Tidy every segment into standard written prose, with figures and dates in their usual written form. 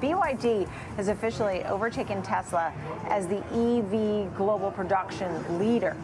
BYD has officially overtaken Tesla as the EV global production leader.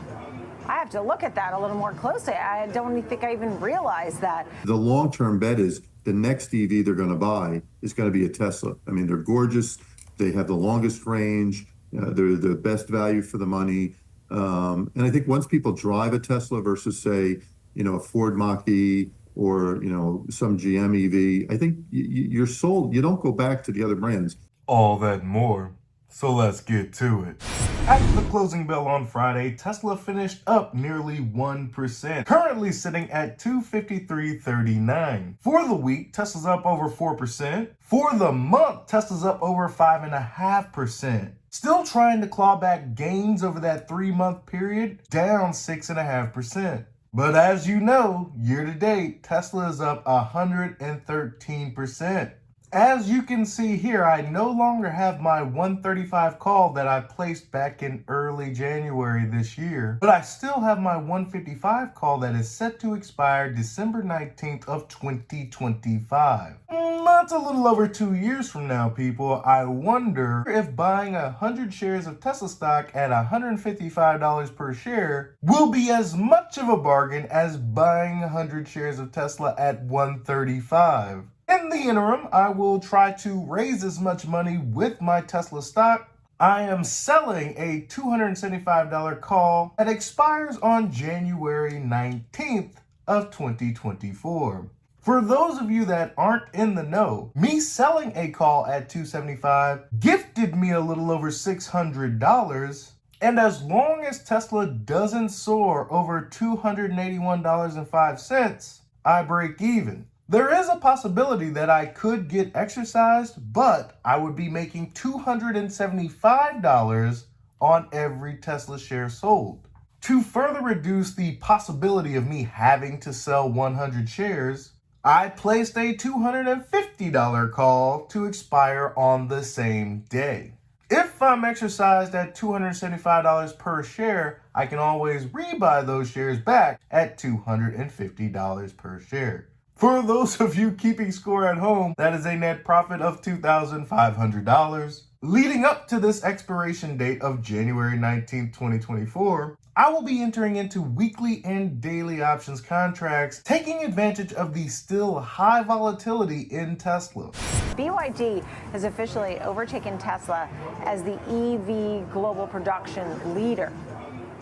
I have to look at that a little more closely. I don't even think I even realized that. The long-term bet is the next EV they're going to buy is going to be a Tesla. I mean, they're gorgeous. They have the longest range. They're the best value for the money. And I think once people drive a Tesla versus, say, a Ford Mach-E or, some GM EV, I think you're sold. You don't go back to the other brands. All that and more. So let's get to it. At the closing bell on Friday, Tesla finished up nearly 1%, currently sitting at $253.39. For the week, Tesla's up over 4%. For the month, Tesla's up over 5.5%. Still trying to claw back gains over that 3-month period, down 6.5%. But as you know, year to date, Tesla is up 113%. As you can see here, I no longer have my 135 call that I placed back in early January this year, but I still have my 155 call that is set to expire December 19th of 2025. That's a little over 2 years from now, people. I wonder if buying 100 shares of Tesla stock at $155 per share will be as much of a bargain as buying 100 shares of Tesla at $135. In the interim, I will try to raise as much money with my Tesla stock. I am selling a $275 call that expires on January 19th of 2024. For those of you that aren't in the know, me selling a call at $275 gifted me a little over $600. And as long as Tesla doesn't soar over $281.05, I break even. There is a possibility that I could get exercised, but I would be making $275 on every Tesla share sold. To further reduce the possibility of me having to sell 100 shares, I placed a $250 call to expire on the same day. If I'm exercised at $275 per share, I can always rebuy those shares back at $250 per share. For those of you keeping score at home, that is a net profit of $2,500. Leading up to this expiration date of January 19th, 2024, I will be entering into weekly and daily options contracts, taking advantage of the still high volatility in Tesla. BYD has officially overtaken Tesla as the EV global production leader.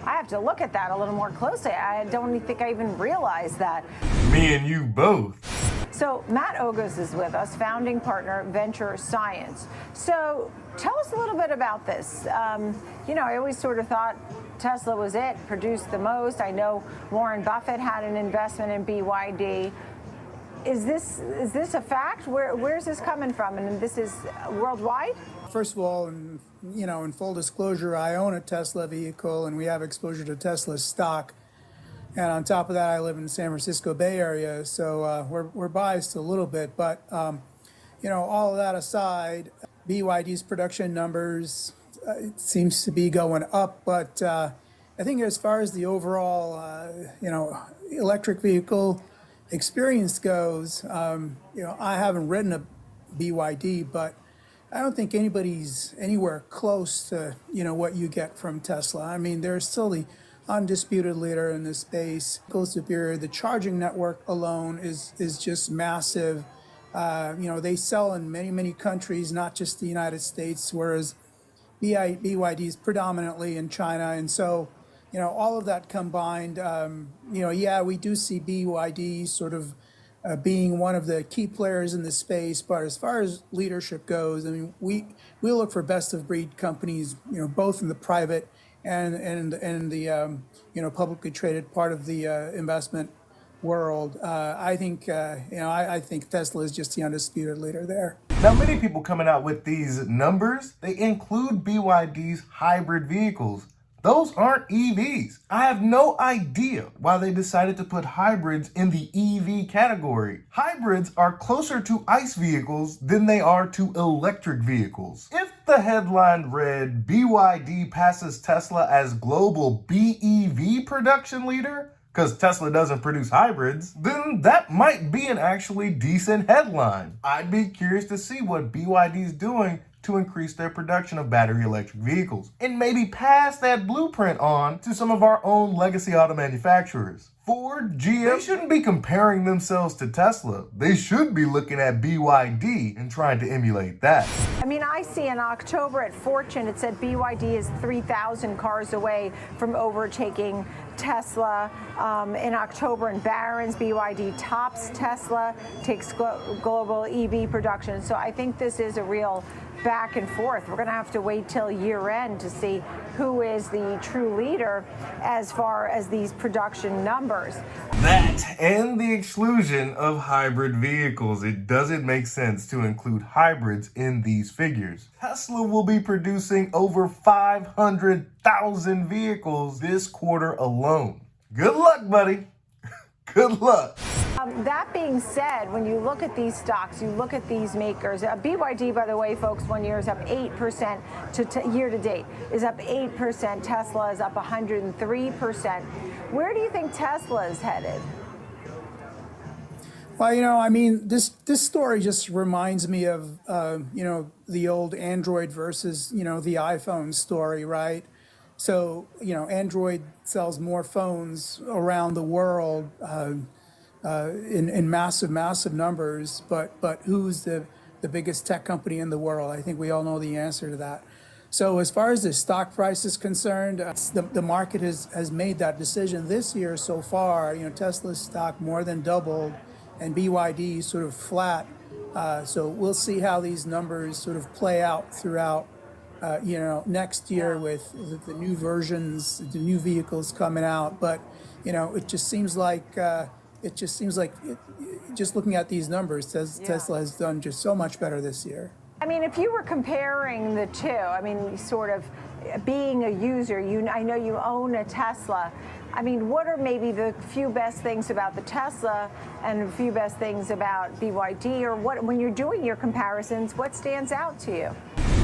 I have to look at that a little more closely. I don't even think I even realized that. Me and you both. So Matt Ogos is with us, founding partner, Venture Science. So tell us a little bit about this. I always sort of thought Tesla was it, produced the most. I know Warren Buffett had an investment in BYD. Is this a fact? Where's this coming from? And this is worldwide? First of all, in full disclosure, I own a Tesla vehicle and we have exposure to Tesla stock. And on top of that, I live in the San Francisco Bay Area, so we're biased a little bit. But, all of that aside, BYD's production numbers, it seems to be going up. But I think as far as the overall, electric vehicle experience goes, I haven't ridden a BYD, but I don't think anybody's anywhere close to, what you get from Tesla. I mean, they're still the undisputed leader in this space. Superior. The charging network alone is just massive. They sell in many, many countries, not just the United States, whereas BYD is predominantly in China. And so, all of that combined, we do see BYD sort of being one of the key players in the space. But as far as leadership goes, I mean, we look for best of breed companies, both in the private and the publicly traded part of the investment world. I think Tesla is just the undisputed leader there. Now, many people coming out with these numbers, they include BYD's hybrid vehicles. Those aren't EVs. I have no idea why they decided to put hybrids in the EV category. Hybrids are closer to ICE vehicles than they are to electric vehicles. If the headline read, BYD passes Tesla as global BEV production leader, because Tesla doesn't produce hybrids, then that might be an actually decent headline. I'd be curious to see what BYD is doing to increase their production of battery electric vehicles and maybe pass that blueprint on to some of our own legacy auto manufacturers. Ford, GM, they shouldn't be comparing themselves to Tesla. They should be looking at BYD and trying to emulate that. I mean, I see in October at Fortune, it said BYD is 3,000 cars away from overtaking Tesla. In October in Barron's, BYD tops Tesla, takes global EV production. So I think this is a real back and forth. We're going to have to wait till year end to see who is the true leader as far as these production numbers. That and the exclusion of hybrid vehicles. It doesn't make sense to include hybrids in these figures. Tesla will be producing over 500,000 vehicles this quarter alone. Good luck, buddy. Good luck. That being said, when you look at these stocks, you look at these makers, BYD, by the way, folks, 1 year is up 8% year to date, is up 8%. Tesla is up 103%. Where do you think Tesla is headed? Well, I mean, this story just reminds me of, the old Android versus, the iPhone story, right? So, Android sells more phones around the world in massive numbers, but who's the biggest tech company in the world? I think we all know the answer to that. So as far as the stock price is concerned, the market has made that decision this year so far. Tesla's stock more than doubled, and BYD sort of flat. So we'll see how these numbers sort of play out throughout, next year with the new versions, the new vehicles coming out. But it just seems like just looking at these numbers, Tesla has done just so much better this year. I mean, if you were comparing the two, I mean, sort of being a user, I know you own a Tesla. I mean, what are maybe the few best things about the Tesla and a few best things about BYD, or what, when you're doing your comparisons, what stands out to you?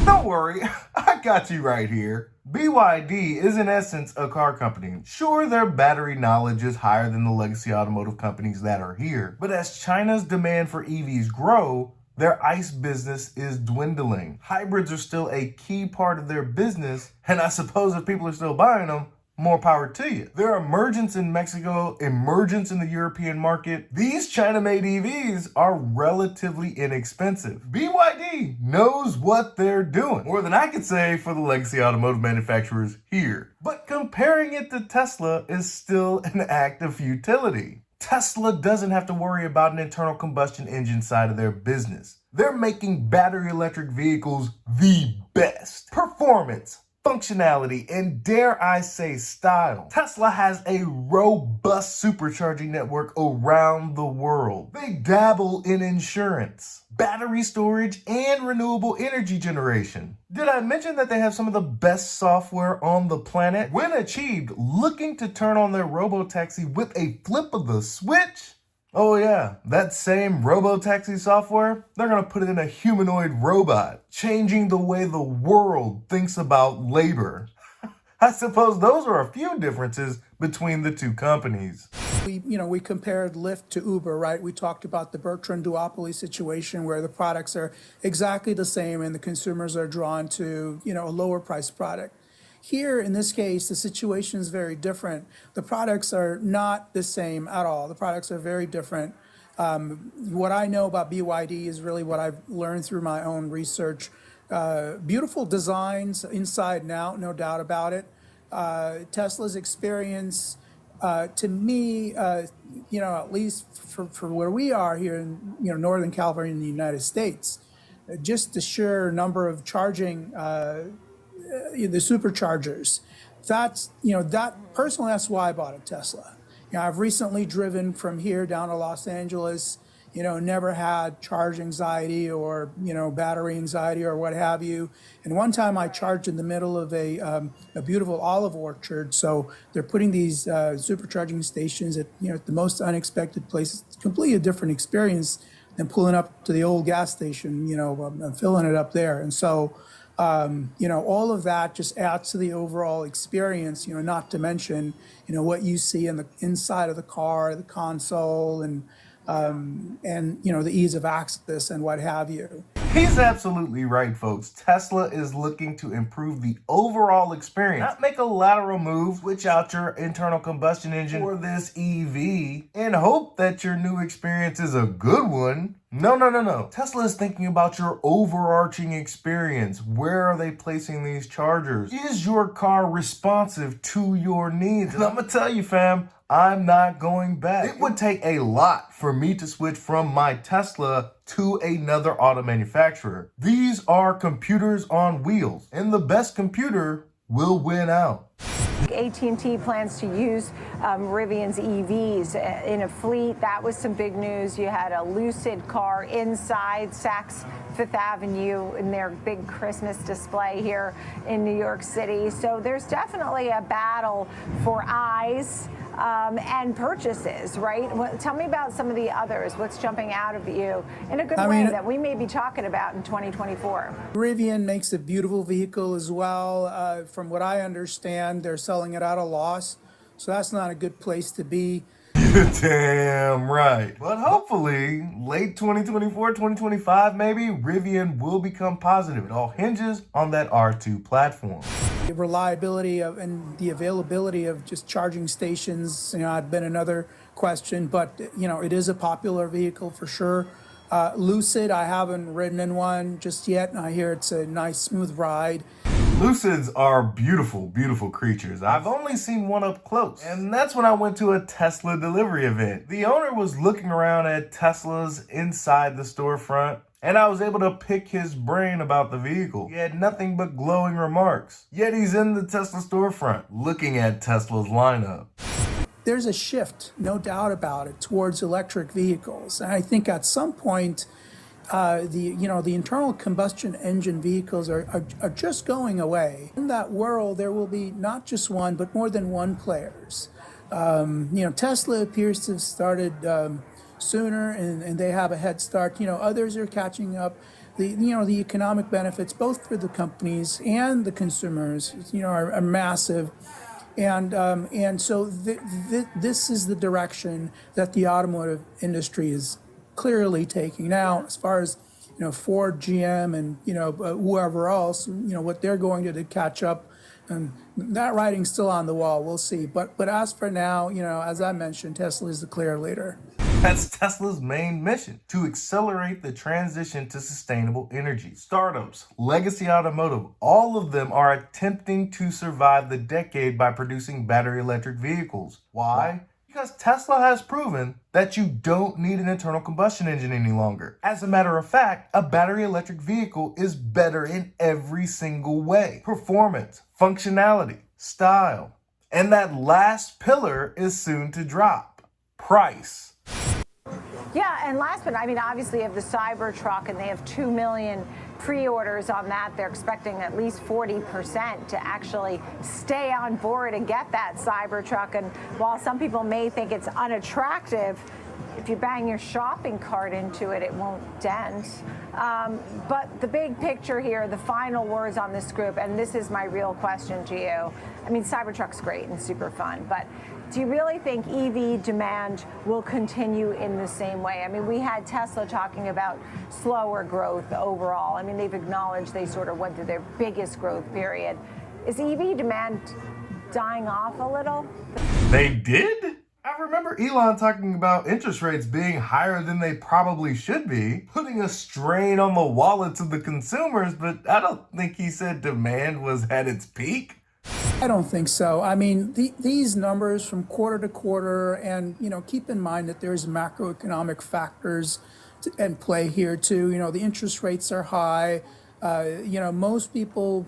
Don't worry, I got you right here. BYD is in essence a car company. Sure, their battery knowledge is higher than the legacy automotive companies that are here, but as China's demand for EVs grow, their ICE business is dwindling. Hybrids are still a key part of their business, and I suppose if people are still buying them, more power to you. Their emergence in Mexico, emergence in the European market, these China-made EVs are relatively inexpensive. BYD knows what they're doing, more than I could say for the legacy automotive manufacturers here. But comparing it to Tesla is still an act of futility. Tesla doesn't have to worry about an internal combustion engine side of their business. They're making battery electric vehicles the best. Performance, functionality, and dare I say style. Tesla has a robust supercharging network around the world. They dabble in insurance, battery storage, and renewable energy generation. Did I mention that they have some of the best software on the planet? When achieved, looking to turn on their robotaxi with a flip of the switch? Oh yeah, that same robotaxi software, they're gonna put it in a humanoid robot, changing the way the world thinks about labor. I suppose those are a few differences between the two companies. We compared Lyft to Uber, right? We talked about the Bertrand duopoly situation where the products are exactly the same and the consumers are drawn to, a lower priced product. Here, in this case, the situation is very different. The products are not the same at all. The products are very different. What I know about BYD is really what I've learned through my own research. Beautiful designs inside and out, no doubt about it. Tesla's experience, to me, at least for where we are here in Northern California in the United States, just the sheer number of charging the superchargers. That's personally, that's why I bought a Tesla. I've recently driven from here down to Los Angeles, never had charge anxiety or, battery anxiety or what have you. And one time I charged in the middle of a beautiful olive orchard. So they're putting these supercharging stations at, at the most unexpected places. It's completely a different experience than pulling up to the old gas station, and filling it up there. And so All of that just adds to the overall experience, not to mention, what you see in the inside of the car, the console, and the ease of access and what have you. He's absolutely right, folks. Tesla is looking to improve the overall experience, not make a lateral move, switch out your internal combustion engine for this EV, and hope that your new experience is a good one. No. Tesla is thinking about your overarching experience. Where are they placing these chargers? Is your car responsive to your needs? And I'm gonna tell you, fam, I'm not going back. It would take a lot for me to switch from my Tesla to another auto manufacturer. These are computers on wheels, and the best computer will win out. AT&T plans to use Rivian's EVs in a fleet. That was some big news. You had a Lucid car inside Saks Fifth Avenue in their big Christmas display here in New York City. So there's definitely a battle for eyes and purchases, right? Tell me about some of the others. What's jumping out of you in a good way that we may be talking about in 2024? Rivian makes a beautiful vehicle as well. From what I understand, they're selling it at a loss. So that's not a good place to be. You're damn right. But hopefully, late 2024, 2025, maybe, Rivian will become positive. It all hinges on that R2 platform. The reliability of and the availability of just charging stations, had been another question, but it is a popular vehicle for sure. Lucid, I haven't ridden in one just yet, and I hear it's a nice, smooth ride. Lucids are beautiful, beautiful creatures. I've only seen one up close, and that's when I went to a Tesla delivery event. The owner was looking around at Teslas inside the storefront, and I was able to pick his brain about the vehicle. He had nothing but glowing remarks. Yet he's in the Tesla storefront, looking at Tesla's lineup. There's a shift, no doubt about it, towards electric vehicles. And I think at some point, the internal combustion engine vehicles are just going away. In that world, there will be not just one, but more than one players. Tesla appears to have started sooner, and they have a head start. Others are catching up. The economic benefits, both for the companies and the consumers, are massive. And so this is the direction that the automotive industry is clearly taking. Now, as far as Ford, GM, and whoever else, what they're going to catch up, and that writing's still on the wall. We'll see. But as for now, as I mentioned, Tesla is the clear leader. That's Tesla's main mission, to accelerate the transition to sustainable energy. Startups, legacy automotive, all of them are attempting to survive the decade by producing battery electric vehicles. Why? Because Tesla has proven that you don't need an internal combustion engine any longer. As a matter of fact, a battery electric vehicle is better in every single way. Performance, functionality, style. And that last pillar is soon to drop. Price. Yeah, and last but obviously you have the Cybertruck, and they have 2 million pre-orders on that. They're expecting at least 40% to actually stay on board and get that Cybertruck. And while some people may think it's unattractive, if you bang your shopping cart into it, it won't dent. But the big picture here, the final words on this group, and this is my real question to you. Cybertruck's great and super fun, but do you really think EV demand will continue in the same way? We had Tesla talking about slower growth overall. They've acknowledged they sort of went through their biggest growth period. Is EV demand dying off a little? They did? I remember Elon talking about interest rates being higher than they probably should be, putting a strain on the wallets of the consumers, but I don't think he said demand was at its peak. I don't think so. These numbers from quarter to quarter, and keep in mind that there's macroeconomic factors and play here too. The interest rates are high. Most people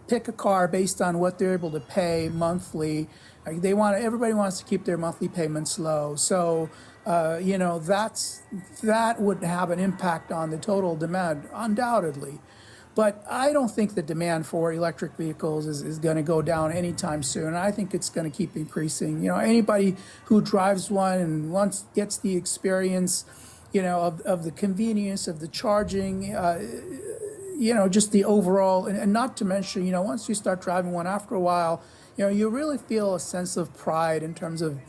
pick a car based on what they're able to pay monthly. Everybody wants to keep their monthly payments low. So, that would have an impact on the total demand, undoubtedly. But I don't think the demand for electric vehicles is going to go down anytime soon. I think it's going to keep increasing. Anybody who drives one and gets the experience, of the convenience of the charging, just the overall, and not to mention, once you start driving one after a while, you really feel a sense of pride in terms of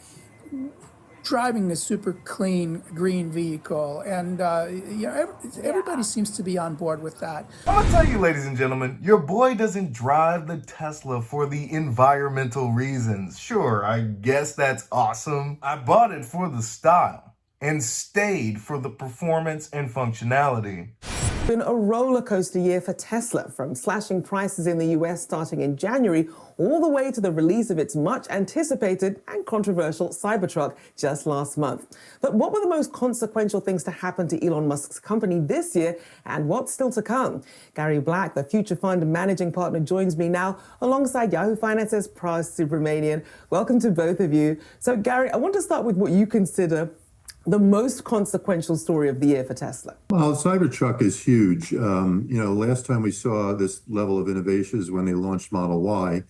driving this super clean green vehicle, and everybody seems to be on board with that. I'm gonna tell you, ladies and gentlemen, your boy doesn't drive the Tesla for the environmental reasons. Sure, I guess that's awesome. I bought it for the style and stayed for the performance and functionality. Been a roller coaster year for Tesla, from slashing prices in the US starting in January all the way to the release of its much anticipated and controversial Cybertruck just last month. But what were the most consequential things to happen to Elon Musk's company this year, and what's still to come? Gary Black, the Future Fund managing partner, joins me now alongside Yahoo Finance's Pras Subramanian. Welcome to both of you. So Gary, I want to start with what you consider the most consequential story of the year for Tesla. Well, Cybertruck is huge. Last time we saw this level of innovation is when they launched Model Y,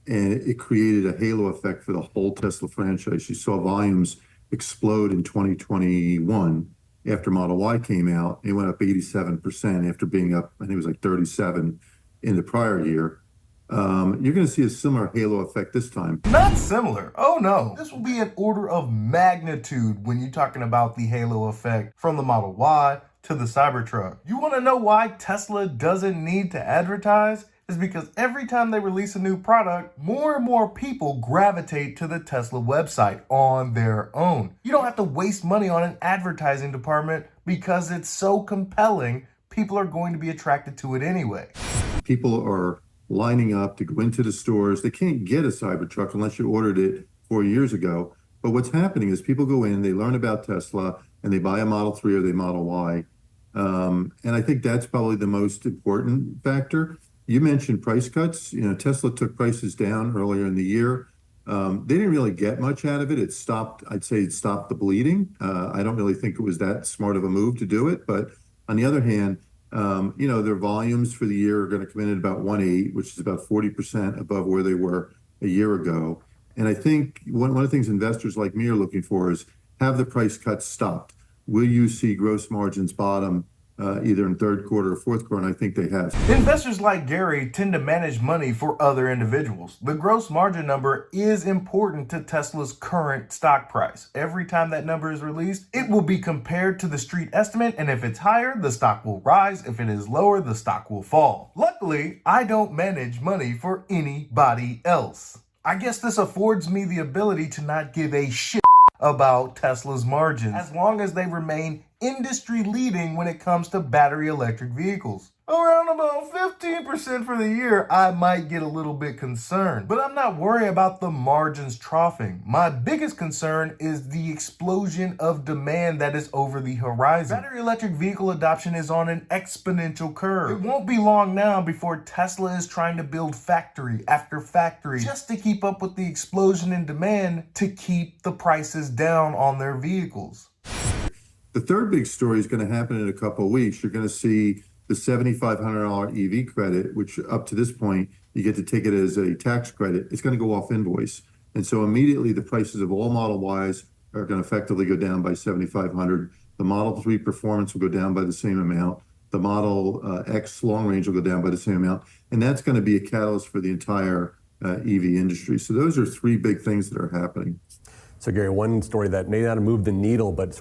and it created a halo effect for the whole Tesla franchise. You saw volumes explode in 2021 after Model Y came out. It went up 87% after being up, I think it was like 37 in the prior year. You're going to see a similar halo effect this time. Not similar. Oh no. This will be an order of magnitude when you're talking about the halo effect from the Model Y to the Cybertruck. You want to know why Tesla doesn't need to advertise? It's because every time they release a new product, more and more people gravitate to the Tesla website on their own. You don't have to waste money on an advertising department because it's so compelling. People are going to be attracted to it anyway. People are lining up to go into the stores. They can't get a Cybertruck unless you ordered it 4 years ago. But what's happening is people go in, they learn about Tesla, and they buy a Model 3 or they Model Y. And I think that's probably the most important factor. You mentioned price cuts. Tesla took prices down earlier in the year. They didn't really get much out of it. I'd say it stopped the bleeding. I don't really think it was that smart of a move to do it. But on the other hand, their volumes for the year are going to come in at about 1.8, which is about 40% above where they were a year ago. And I think one of the things investors like me are looking for is, have the price cuts stopped? Will you see gross margins bottom either in third quarter or fourth quarter? And I think they have. Investors like Gary tend to manage money for other individuals. The gross margin number is important to Tesla's current stock price. Every time that number is released, it will be compared to the street estimate, and if it's higher, the stock will rise. If it is lower, the stock will fall. Luckily, I don't manage money for anybody else. I guess this affords me the ability to not give a shit about Tesla's margins, as long as they remain industry leading when it comes to battery electric vehicles. Around about 15% for the year, I might get a little bit concerned, but I'm not worried about the margins troughing. My biggest concern is the explosion of demand that is over the horizon. Battery electric vehicle adoption is on an exponential curve. It won't be long now before Tesla is trying to build factory after factory just to keep up with the explosion in demand to keep the prices down on their vehicles. The third big story is going to happen in a couple of weeks. You're going to see the $7,500 EV credit, which up to this point, you get to take it as a tax credit. It's going to go off invoice. And so immediately the prices of all Model Ys are going to effectively go down by $7,500. The Model 3 Performance will go down by the same amount. The Model X Long Range will go down by the same amount. And that's going to be a catalyst for the entire EV industry. So those are three big things that are happening. So Gary, one story that may not have moved the needle, but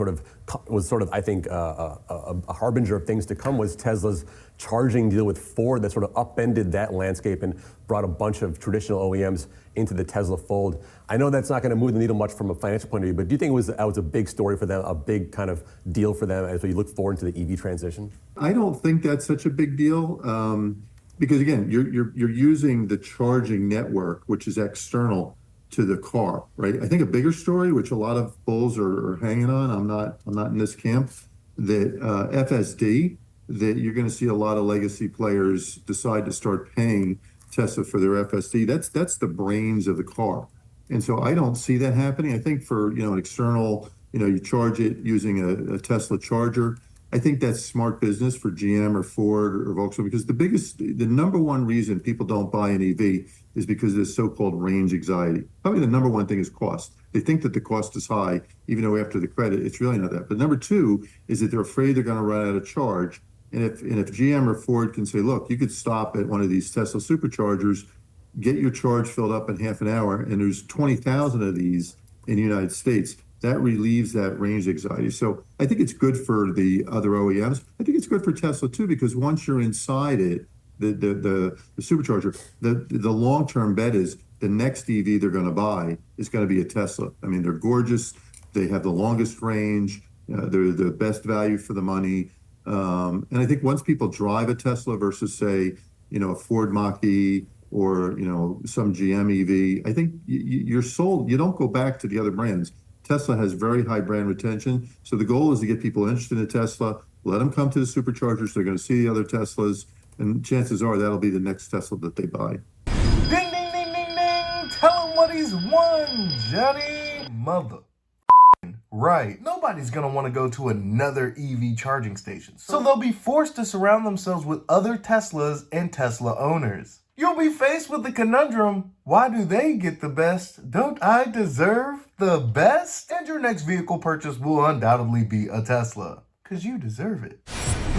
was I think, a harbinger of things to come was Tesla's charging deal with Ford that sort of upended that landscape and brought a bunch of traditional OEMs into the Tesla fold. I know that's not going to move the needle much from a financial point of view, but do you think that was a big story for them, a big kind of deal for them as we look forward to the EV transition? I don't think that's such a big deal because again, you're using the charging network, which is external to the car, right? I think a bigger story, which a lot of bulls are hanging on, I'm not in this camp, that FSD, that you're going to see a lot of legacy players decide to start paying Tesla for their FSD. That's the brains of the car. And so I don't see that happening. I think for, an external, you charge it using a Tesla charger. I think that's smart business for GM or Ford or Volkswagen, because the number one reason people don't buy an EV is because of this so-called range anxiety. Probably the number one thing is cost. They think that the cost is high, even though after the credit, it's really not that. But number two is that they're afraid they're going to run out of charge And if GM or Ford can say, look, you could stop at one of these Tesla superchargers, get your charge filled up in half an hour, and there's 20,000 of these in the United States, that relieves that range anxiety. So I think it's good for the other OEMs. I think it's good for Tesla too, because once you're inside it, the supercharger, the long-term bet is the next EV they're going to buy is going to be a Tesla. I mean, they're gorgeous. They have the longest range. They're the best value for the money. And I think once people drive a Tesla versus, say, a Ford Mach-E or, some GM EV, I think you're sold. You don't go back to the other brands. Tesla has very high brand retention. So the goal is to get people interested in a Tesla, let them come to the superchargers. They're going to see the other Teslas, and chances are that'll be the next Tesla that they buy. Ding, ding, ding, ding, ding. Tell him what he's won, Johnny. Mother. Right. Nobody's going to want to go to another EV charging station. So they'll be forced to surround themselves with other Teslas and Tesla owners. You'll be faced with the conundrum, why do they get the best? Don't I deserve the best? And your next vehicle purchase will undoubtedly be a Tesla, because you deserve it.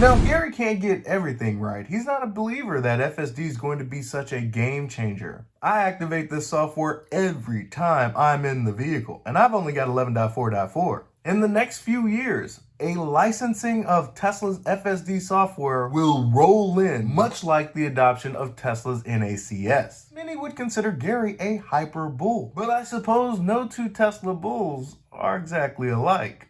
Now, Gary can't get everything right. He's not a believer that FSD is going to be such a game changer. I activate this software every time I'm in the vehicle, and I've only got 11.4.4. In the next few years, a licensing of Tesla's FSD software will roll in, much like the adoption of Tesla's NACS. Many would consider Gary a hyper bull, but I suppose no two Tesla bulls are exactly alike.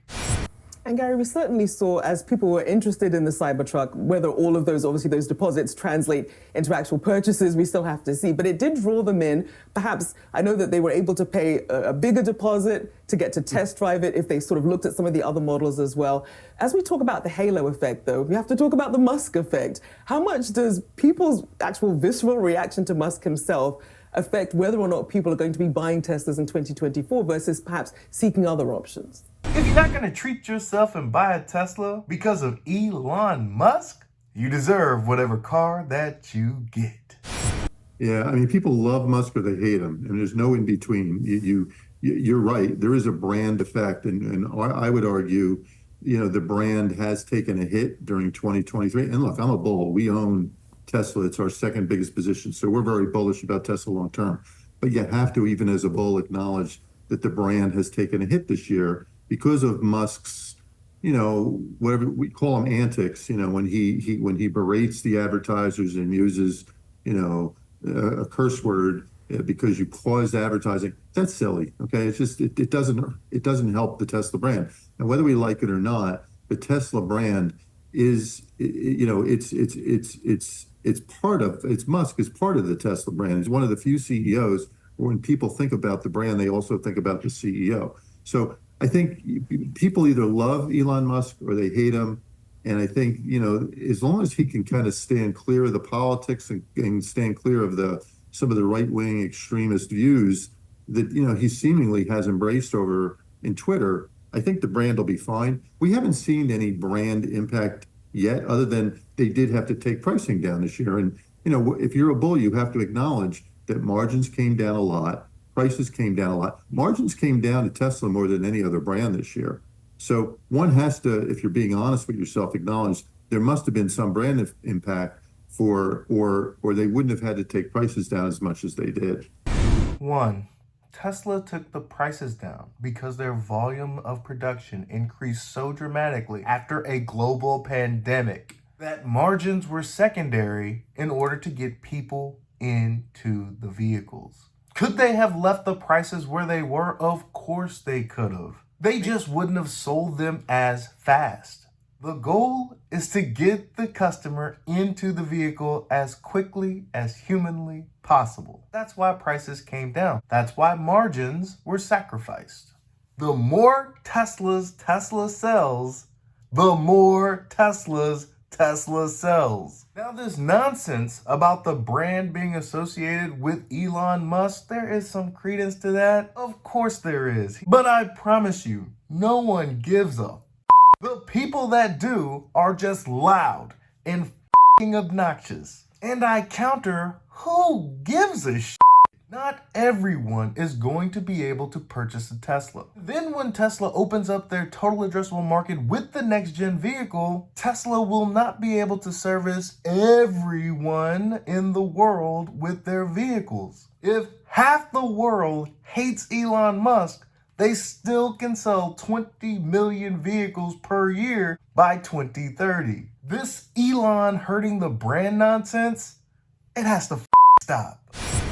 And Gary, we certainly saw, as people were interested in the Cybertruck, whether all of those, obviously those deposits translate into actual purchases, we still have to see. But it did draw them in. Perhaps, I know that they were able to pay a bigger deposit to get to test drive it if they sort of looked at some of the other models as well. As we talk about the halo effect, though, we have to talk about the Musk effect. How much does people's actual visceral reaction to Musk himself affect whether or not people are going to be buying Teslas in 2024 versus perhaps seeking other options? If you're not going to treat yourself and buy a Tesla because of Elon Musk, you deserve whatever car that you get. Yeah, I mean, people love Musk or they hate him, and there's no in between. You're right. There is a brand effect, and I would argue, the brand has taken a hit during 2023. And look, I'm a bull. We own Tesla. It's our second biggest position, so we're very bullish about Tesla long term. But you have to, even as a bull, acknowledge that the brand has taken a hit this year because of Musk's, whatever we call them antics, when he berates the advertisers and uses, a curse word because you caused advertising. That's silly. Okay. It's just, it doesn't help the Tesla brand. And whether we like it or not, the Tesla brand is, Musk is part of the Tesla brand. He's one of the few CEOs where when people think about the brand, they also think about the CEO. So I think people either love Elon Musk or they hate him. And I think, as long as he can kind of stand clear of the politics and stand clear of some of the right-wing extremist views that, he seemingly has embraced over in Twitter, I think the brand will be fine. We haven't seen any brand impact yet, other than they did have to take pricing down this year. And, if you're a bull, you have to acknowledge that margins came down a lot. Prices came down a lot. Margins came down to Tesla more than any other brand this year. So one has to, if you're being honest with yourself, acknowledge there must have been some brand impact or they wouldn't have had to take prices down as much as they did. 1. Tesla took the prices down because their volume of production increased so dramatically after a global pandemic that margins were secondary in order to get people into the vehicles. Could they have left the prices where they were? Of course they could have. They just wouldn't have sold them as fast. The goal is to get the customer into the vehicle as quickly as humanly possible. That's why prices came down. That's why margins were sacrificed. The more Teslas Tesla sells, the more Teslas Tesla sells. Now, this nonsense about the brand being associated with Elon Musk, there is some credence to that. Of course there is. But I promise you, no one gives a. The people that do are just loud and obnoxious. And I counter, who gives a shit? Not everyone is going to be able to purchase a Tesla. Then when Tesla opens up their total addressable market with the next gen vehicle, Tesla will not be able to service everyone in the world with their vehicles. If half the world hates Elon Musk, they still can sell 20 million vehicles per year by 2030. This Elon hurting the brand nonsense, it has to stop.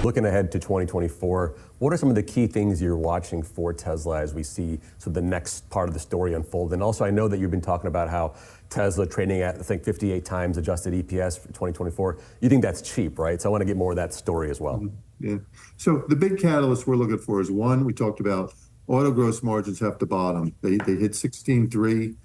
Looking ahead to 2024, what are some of the key things you're watching for Tesla as we see the next part of the story unfold? And also, I know that you've been talking about how Tesla trading at, I think, 58 times adjusted EPS for 2024. You think that's cheap, right? So I want to get more of that story as well. Yeah. So the big catalyst we're looking for is, one, we talked about auto gross margins have to bottom. They hit 16.3.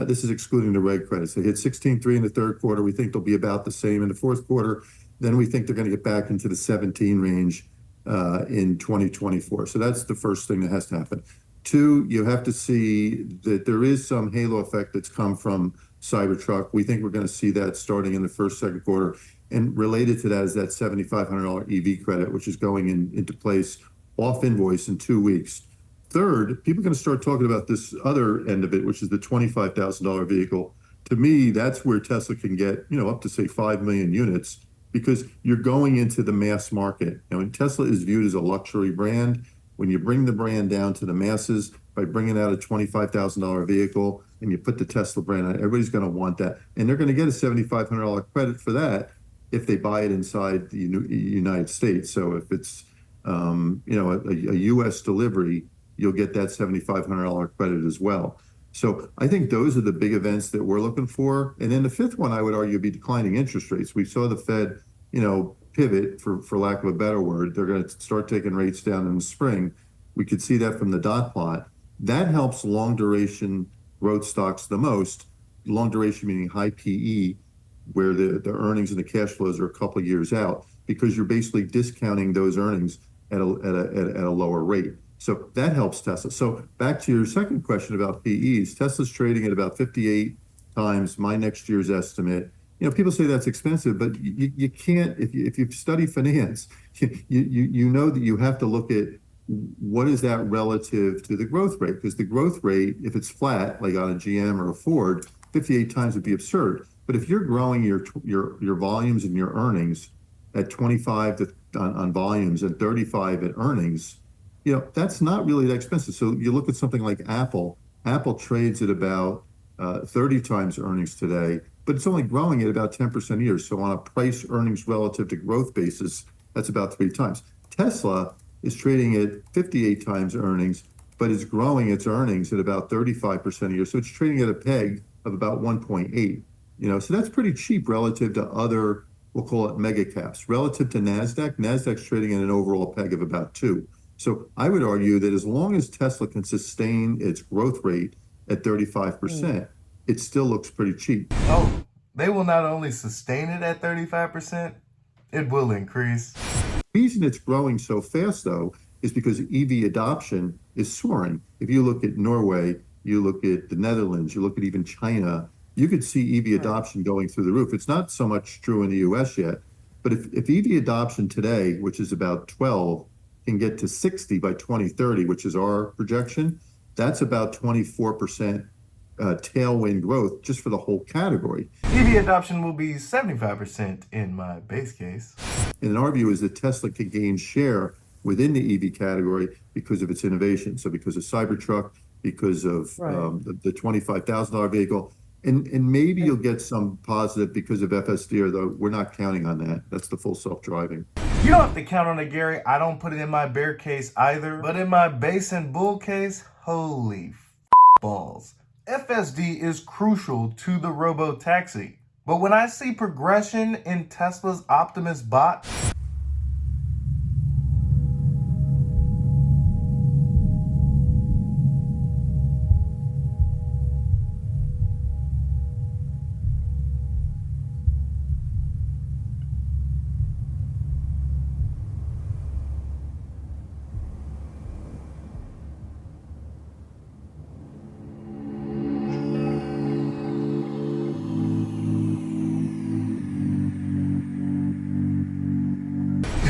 This is excluding the reg credits. They hit 16.3 in the third quarter. We think they'll be about the same in the fourth quarter. Then we think they're going to get back into the 17 range in 2024. So that's the first thing that has to happen. Two, you have to see that there is some halo effect that's come from Cybertruck. We think we're going to see that starting in the first, second quarter. And related to that is that $7,500 EV credit, which is going into place off invoice in 2 weeks. Third, people are going to start talking about this other end of it, which is the $25,000 vehicle. To me, that's where Tesla can get, up to say 5 million units, because you're going into the mass market. Tesla is viewed as a luxury brand. When you bring the brand down to the masses by bringing out a $25,000 vehicle and you put the Tesla brand on, everybody's going to want that. And they're going to get a $7,500 credit for that if they buy it inside the United States. So if it's, a U.S. delivery, you'll get that $7,500 credit as well. So I think those are the big events that we're looking for. And then the fifth one, I would argue, would be declining interest rates. We saw the Fed, pivot, for lack of a better word. They're going to start taking rates down in the spring. We could see that from the dot plot. That helps long duration growth stocks the most. Long duration meaning high PE, where the earnings and the cash flows are a couple of years out, because you're basically discounting those earnings at a lower rate. So that helps Tesla. So back to your second question about PEs, Tesla's trading at about 58 times my next year's estimate. People say that's expensive, but you can't, if you study finance, you know that you have to look at what is that relative to the growth rate, because the growth rate, if it's flat, like on a GM or a Ford, 58 times would be absurd. But if you're growing your volumes and your earnings at 25 on volumes and 35 at earnings, that's not really that expensive. So you look at something like Apple. Apple trades at about 30 times earnings today, but it's only growing at about 10% a year. So on a price earnings relative to growth basis, that's about 3 times. Tesla is trading at 58 times earnings, but it's growing its earnings at about 35% a year. So it's trading at a PEG of about 1.8. So that's pretty cheap relative to other, we'll call it mega caps. Relative to NASDAQ's trading at an overall PEG of about 2. So I would argue that as long as Tesla can sustain its growth rate at 35%, it still looks pretty cheap. Oh, they will not only sustain it at 35%, it will increase. The reason it's growing so fast, though, is because EV adoption is soaring. If you look at Norway, you look at the Netherlands, you look at even China, you could see EV adoption going through the roof. It's not so much true in the US yet, but if EV adoption today, which is about 12, can get to 60 by 2030, which is our projection, that's about 24% tailwind growth just for the whole category. EV adoption will be 75% in my base case. And our view is that Tesla can gain share within the EV category because of its innovation. So because of Cybertruck, because of the $25,000 vehicle, and maybe you'll get some positive because of FSD, although we're not counting on that. That's the full self-driving. You don't have to count on it, Gary. I don't put it in my bear case either. But in my base and bull case, holy balls. FSD is crucial to the robo-taxi. But when I see progression in Tesla's Optimus bot,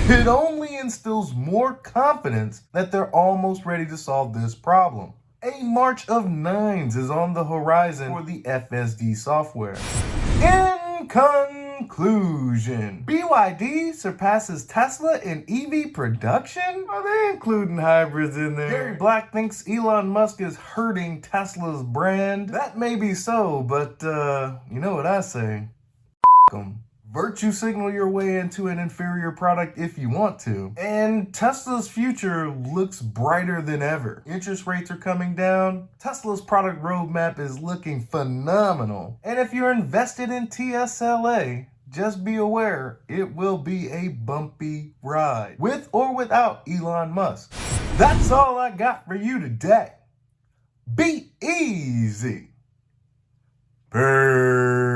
it only instills more confidence that they're almost ready to solve this problem. A march of nines is on the horizon for the FSD software. In conclusion, BYD surpasses Tesla in EV production? Are they including hybrids in there? Gary Black thinks Elon Musk is hurting Tesla's brand. That may be so, but you know what I say? F them. Virtue signal your way into an inferior product if you want to. And Tesla's future looks brighter than ever. Interest rates are coming down. Tesla's product roadmap is looking phenomenal. And if you're invested in TSLA, just be aware it will be a bumpy ride, with or without Elon Musk. That's all I got for you today. Be easy. Peace.